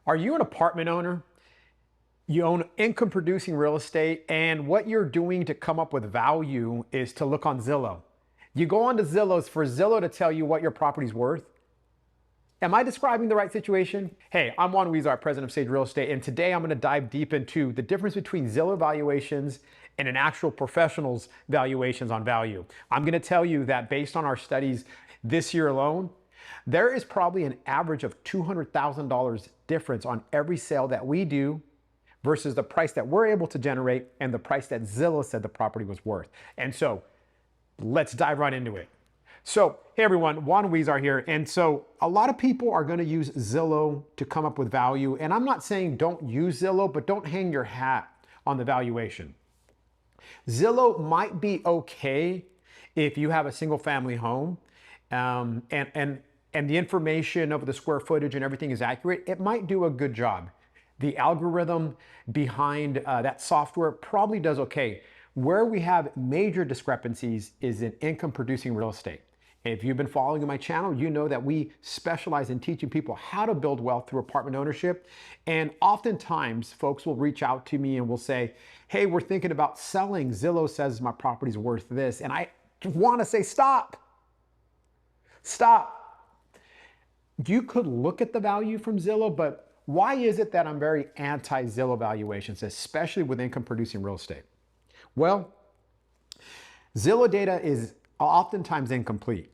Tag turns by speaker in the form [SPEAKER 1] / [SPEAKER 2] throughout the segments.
[SPEAKER 1] Are you an apartment owner? You own income producing real estate, and what you're doing to come up with value is to look on Zillow. You go on to Zillow's for Zillow to tell you what your property's worth. Am I describing the right situation? Hey, I'm Juan Weezar, president of Sage Real Estate, and today I'm going to dive deep into the difference between Zillow valuations and an actual professional's valuations on value. I'm going to tell you that based on our studies this year alone, there is probably an average of $200,000 difference on every sale that we do versus the price that we're able to generate and the price that Zillow said the property was worth. And so let's dive right into it. So, hey everyone, Juan Weezar here. And so a lot of people are going to use Zillow to come up with value. And I'm not saying don't use Zillow, but don't hang your hat on the valuation. Zillow might be okay if you have a single family home and the information of the square footage and everything is accurate. It might do a good job. The algorithm behind that software probably does okay. Where we have major discrepancies is in income producing real estate. If you've been following my channel, you know that we specialize in teaching people how to build wealth through apartment ownership. And oftentimes folks will reach out to me and will say, hey, we're thinking about selling. Zillow says my property's worth this. And I want to say, stop. You could look at the value from Zillow, but why is it that I'm very anti-Zillow valuations, especially with income producing real estate? Well, Zillow data is oftentimes incomplete.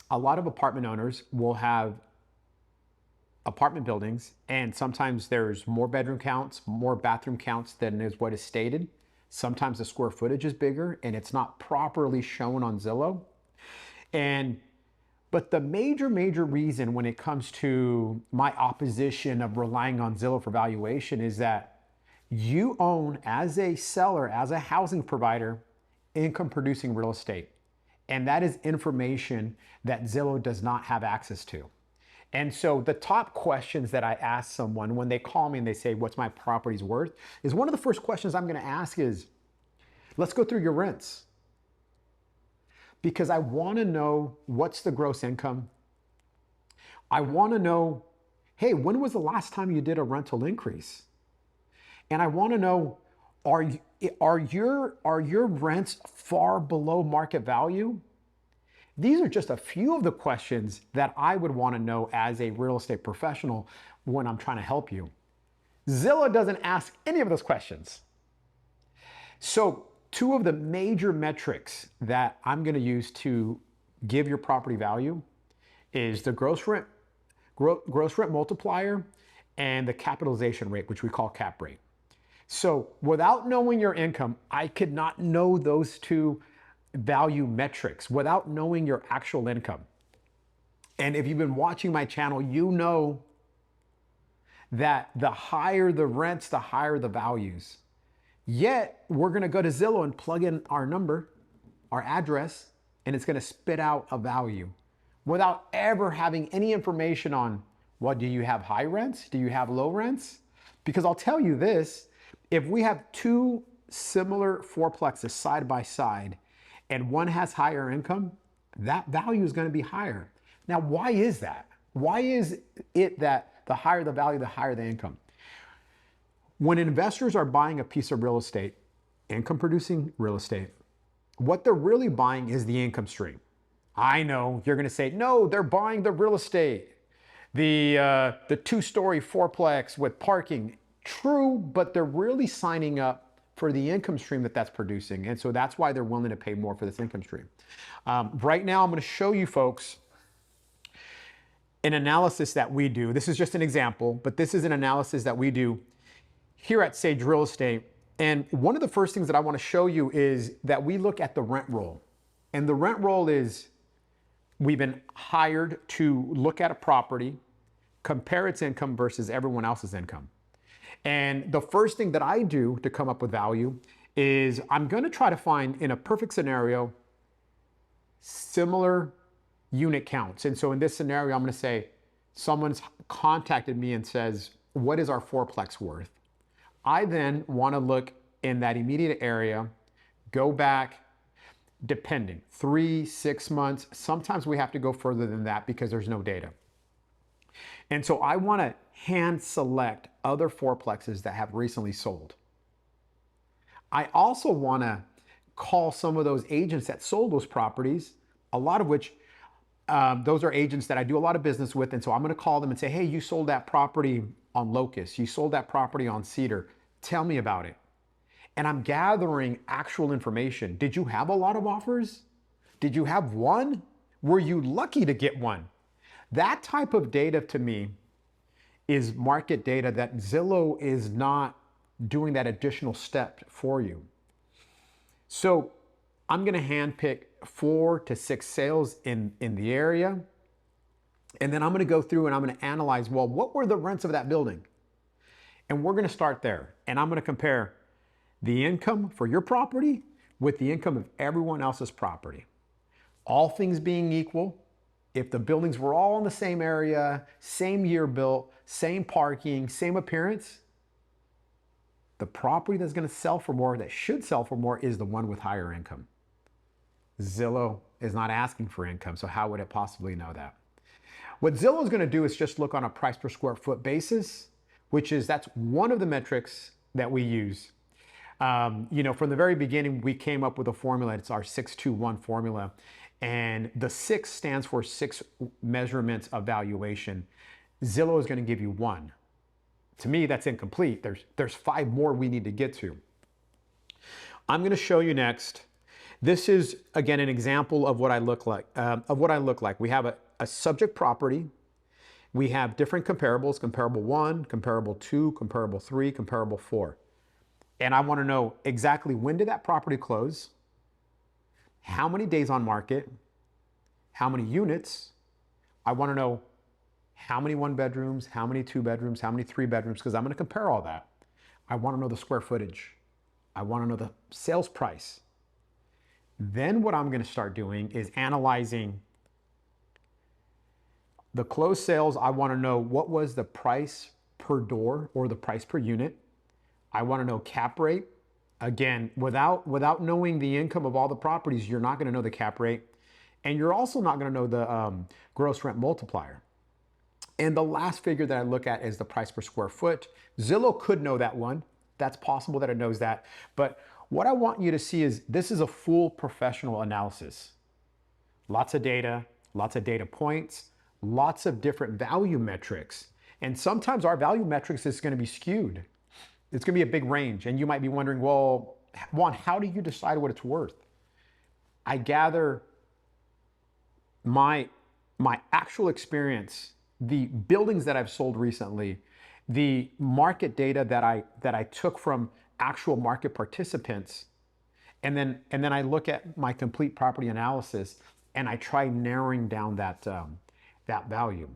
[SPEAKER 1] A lot of apartment owners will have apartment buildings, and sometimes there's more bedroom counts, more bathroom counts than is what is stated. Sometimes the square footage is bigger and it's not properly shown on Zillow. But the major reason when it comes to my opposition of relying on Zillow for valuation is that you own, as a seller, as a housing provider, income producing real estate. And that is information that Zillow does not have access to. And so the top questions that I ask someone when they call me and they say, what's my property's worth? Is one of the first questions I'm going to ask is, let's go through your rents. Because I want to know what's the gross income. I want to know, hey, when was the last time you did a rental increase? And I want to know, are your rents far below market value? These are just a few of the questions that I would want to know as a real estate professional when I'm trying to help you. Zillow doesn't ask any of those questions. So two of the major metrics that I'm going to use to give your property value is the gross rent multiplier and the capitalization rate, which we call cap rate. So without knowing your income, I could not know those two value metrics without knowing your actual income. And if you've been watching my channel, you know that the higher the rents, the higher the values. Yet we're going to go to Zillow and plug in our number, our address, and it's going to spit out a value without ever having any information on, well, do you have high rents? Do you have low rents? Because I'll tell you this, if we have two similar fourplexes side by side and one has higher income, that value is going to be higher. Now, why is that? Why is it that the higher the value, the higher the income? When investors are buying a piece of real estate, income producing real estate, what they're really buying is the income stream. I know you're going to say, no, they're buying the real estate, the two-story fourplex with parking. True, but they're really signing up for the income stream that's producing. And so that's why they're willing to pay more for this income stream. Right now, I'm going to show you folks an analysis that we do. This is just an example, but this is an analysis that we do here at Sage Real Estate. And one of the first things that I want to show you is that we look at the rent roll. And the rent roll is, we've been hired to look at a property, compare its income versus everyone else's income. And the first thing that I do to come up with value is I'm going to try to find, in a perfect scenario, similar unit counts. And so in this scenario, I'm going to say someone's contacted me and says, what is our fourplex worth? I then want to look in that immediate area, go back, depending, 3, 6 months. Sometimes we have to go further than that because there's no data. And so I want to hand select other fourplexes that have recently sold. I also want to call some of those agents that sold those properties, a lot of which those are agents that I do a lot of business with. And so I'm going to call them and say, hey, you sold that property on Locust. You sold that property on Cedar. Tell me about it. And I'm gathering actual information. Did you have a lot of offers? Did you have one? Were you lucky to get one? That type of data to me is market data that Zillow is not doing that additional step for you. So I'm going to handpick 4 to 6 sales in the area. And then I'm going to go through and I'm going to analyze, well, what were the rents of that building? And we're going to start there. And I'm going to compare the income for your property with the income of everyone else's property. All things being equal, if the buildings were all in the same area, same year built, same parking, same appearance, the property that's going to sell for more, that should sell for more, is the one with higher income. Zillow is not asking for income, so how would it possibly know that? What Zillow is going to do is just look on a price per square foot basis, that's one of the metrics that we use. From the very beginning, we came up with a formula. It's our 621 formula. And the 6 stands for 6 measurements of valuation. Zillow is going to give you 1. To me, that's incomplete. There's 5 more we need to get to. I'm going to show you next. This is, again, an example of what I look like. We have a subject property. We have different comparables, comparable 1, comparable 2, comparable 3, comparable 4. And I want to know exactly when did that property close, how many days on market, how many units. I want to know how many 1 bedrooms, how many 2 bedrooms, how many 3 bedrooms, because I'm going to compare all that. I want to know the square footage. I want to know the sales price. Then what I'm going to start doing is analyzing the closed sales. I want to know what was the price per door or the price per unit. I want to know cap rate. Again, without knowing the income of all the properties, you're not going to know the cap rate. And you're also not going to know the gross rent multiplier. And the last figure that I look at is the price per square foot. Zillow could know that one. That's possible that it knows that. But what I want you to see is this is a full professional analysis. Lots of data points, lots of different value metrics. And sometimes our value metrics is going to be skewed. It's going to be a big range. And you might be wondering, well, Juan, how do you decide what it's worth? I gather my actual experience, the buildings that I've sold recently, the market data that I took from actual market participants, and then I look at my complete property analysis and I try narrowing down that value.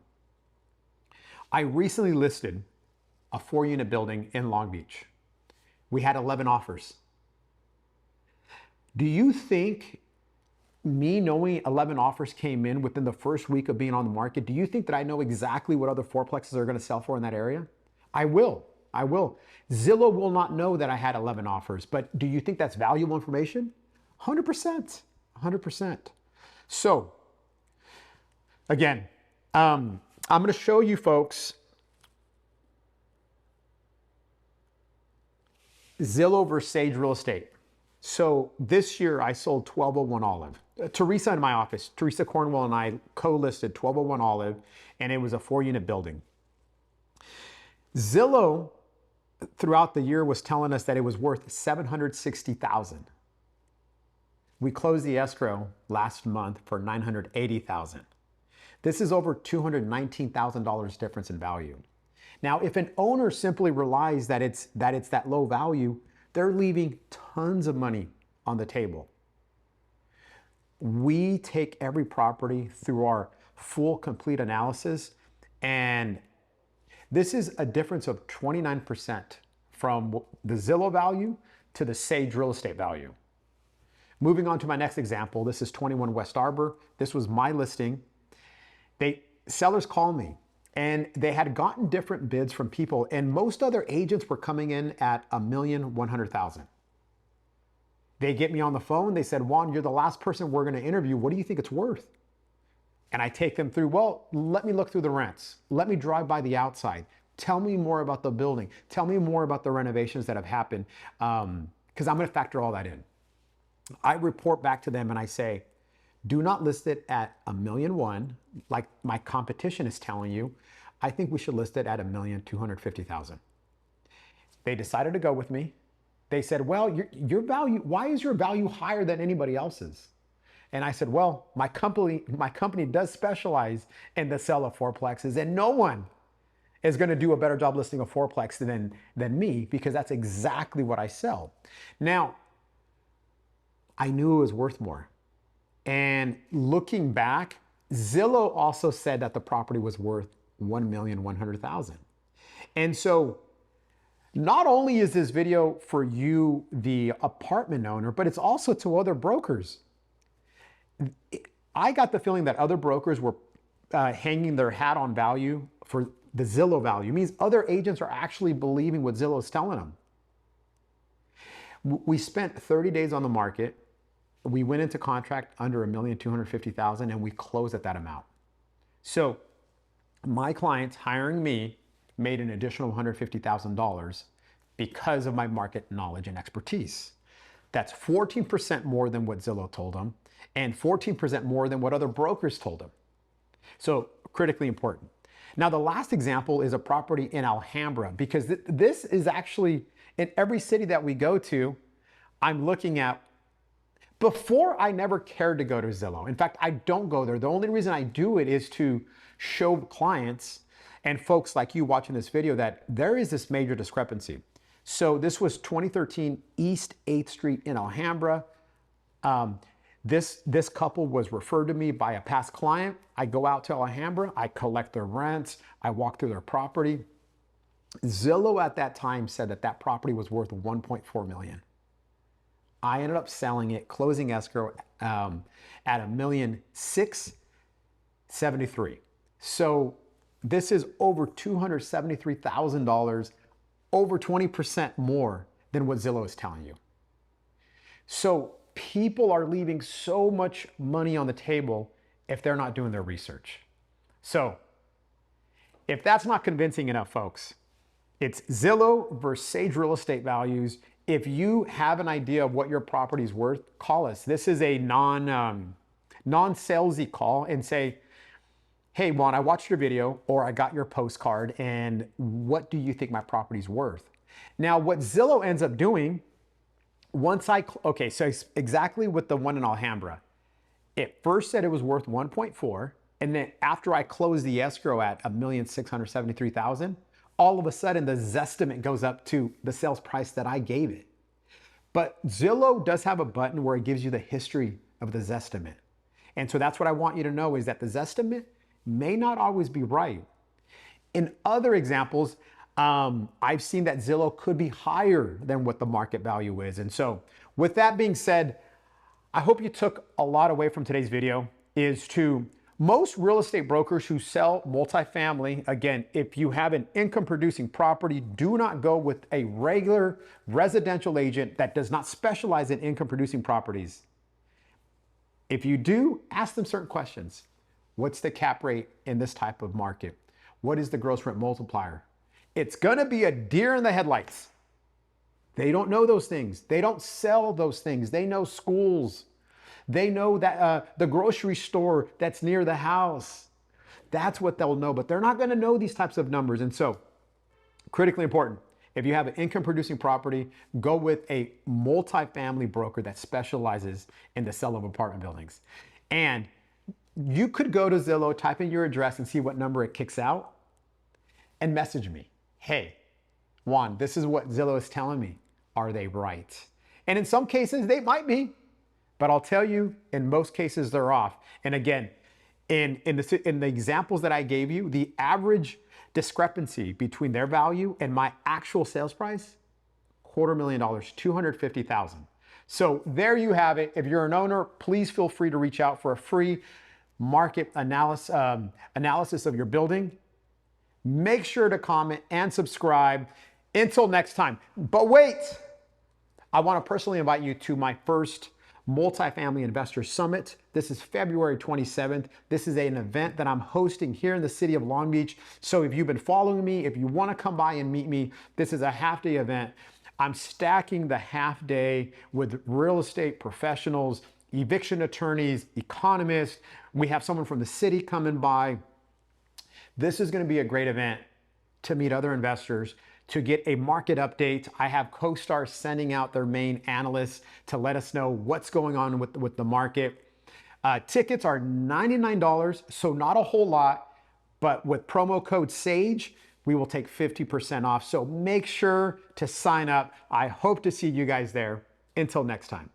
[SPEAKER 1] I recently listed a 4-unit building in Long Beach. We had 11 offers. Do you think me knowing 11 offers came in within the first week of being on the market, do you think that I know exactly what other fourplexes are going to sell for in that area? I will. Zillow will not know that I had 11 offers, but do you think that's valuable information? 100%. So, again, I'm going to show you folks Zillow versus Sage Real Estate. So this year I sold 1201 Olive. Teresa in my office, Teresa Cornwell and I co-listed 1201 Olive, and it was a 4-unit building. Zillow throughout the year was telling us that it was worth $760,000. We closed the escrow last month for $980,000. This is over $219,000 difference in value. Now, if an owner simply relies that it's that low value, they're leaving tons of money on the table. We take every property through our full, complete analysis, and this is a difference of 29% from the Zillow value to the Sage Real Estate value. Moving on to my next example, this is 21 West Arbor. This was my listing. Sellers called me, and they had gotten different bids from people, and most other agents were coming in at $1,100,000. They get me on the phone. They said, Juan, you're the last person we're going to interview. What do you think it's worth? And I take them through, well, let me look through the rents. Let me drive by the outside. Tell me more about the building. Tell me more about the renovations that have happened, because I'm going to factor all that in. I report back to them and I say, do not list it at $1,000,001 like my competition is telling you. I think we should list it at $1,250,000. They decided to go with me. They said, well, your value, why is your value higher than anybody else's? And I said, well, my company does specialize in the sale of fourplexes, and no one is going to do a better job listing a fourplex than me, because that's exactly what I sell. Now, I knew it was worth more. And looking back, Zillow also said that the property was worth $1,100,000. And so not only is this video for you, the apartment owner, but it's also to other brokers. I got the feeling that other brokers were hanging their hat on value for the Zillow value. It means other agents are actually believing what Zillow is telling them. We spent 30 days on the market. We went into contract under $1,250,000 and we closed at that amount. So my clients hiring me made an additional $150,000 because of my market knowledge and expertise. That's 14% more than what Zillow told them and 14% more than what other brokers told them. So critically important. Now, the last example is a property in Alhambra, because this is actually in every city that we go to, I'm looking at. Before, I never cared to go to Zillow. In fact, I don't go there. The only reason I do it is to show clients and folks like you watching this video that there is this major discrepancy. So this was 2013 East 8th Street in Alhambra. This couple was referred to me by a past client. I go out to Alhambra, I collect their rents, I walk through their property. Zillow at that time said that that property was worth $1.4 million. I ended up selling it, closing escrow at $1,673,000. So this is over $273,000, over 20% more than what Zillow is telling you. So people are leaving so much money on the table if they're not doing their research. So if that's not convincing enough, folks, it's Zillow versus Sage Real Estate Values. If you have an idea of what your property is worth, call us. This is a non-salesy call and say, hey, Juan, I watched your video or I got your postcard, and what do you think my property's worth? Now, what Zillow ends up doing, okay, so exactly with the one in Alhambra, it first said it was worth 1.4, and then after I closed the escrow at $1,673,000, all of a sudden the Zestimate goes up to the sales price that I gave it. But Zillow does have a button where it gives you the history of the Zestimate. And so that's what I want you to know, is that the Zestimate may not always be right. In other examples, I've seen that Zillow could be higher than what the market value is. And so with that being said, I hope you took a lot away from today's video. Is to most real estate brokers who sell multifamily, again, if you have an income producing property, do not go with a regular residential agent that does not specialize in income producing properties. If you do, ask them certain questions. What's the cap rate in this type of market? What is the gross rent multiplier? It's gonna be a deer in the headlights. They don't know those things. They don't sell those things. They know schools. They know that the grocery store that's near the house. That's what they'll know, but they're not gonna know these types of numbers. And so, critically important, if you have an income producing property, go with a multifamily broker that specializes in the sale of apartment buildings. And you could go to Zillow, type in your address and see what number it kicks out, and message me. Hey, Juan, this is what Zillow is telling me. Are they right? And in some cases, they might be. But I'll tell you, in most cases, they're off. And again, in the examples that I gave you, the average discrepancy between their value and my actual sales price, $250,000, $250,000. So there you have it. If you're an owner, please feel free to reach out for a free market analysis of your building. Make sure to comment and subscribe. Until next time. But wait, I want to personally invite you to my first Multifamily Investor Summit. This is February 27th. This is an event that I'm hosting here in the city of Long Beach. So if you've been following me, if you want to come by and meet me, this is a half-day event. I'm stacking the half day with real estate professionals, eviction attorneys, economists. We have someone from the city coming by. This is going to be a great event to meet other investors, to get a market update. I have CoStar sending out their main analysts to let us know what's going on with the market. Tickets are $99, so not a whole lot, but with promo code SAGE, we will take 50% off. So make sure to sign up. I hope to see you guys there. Until next time.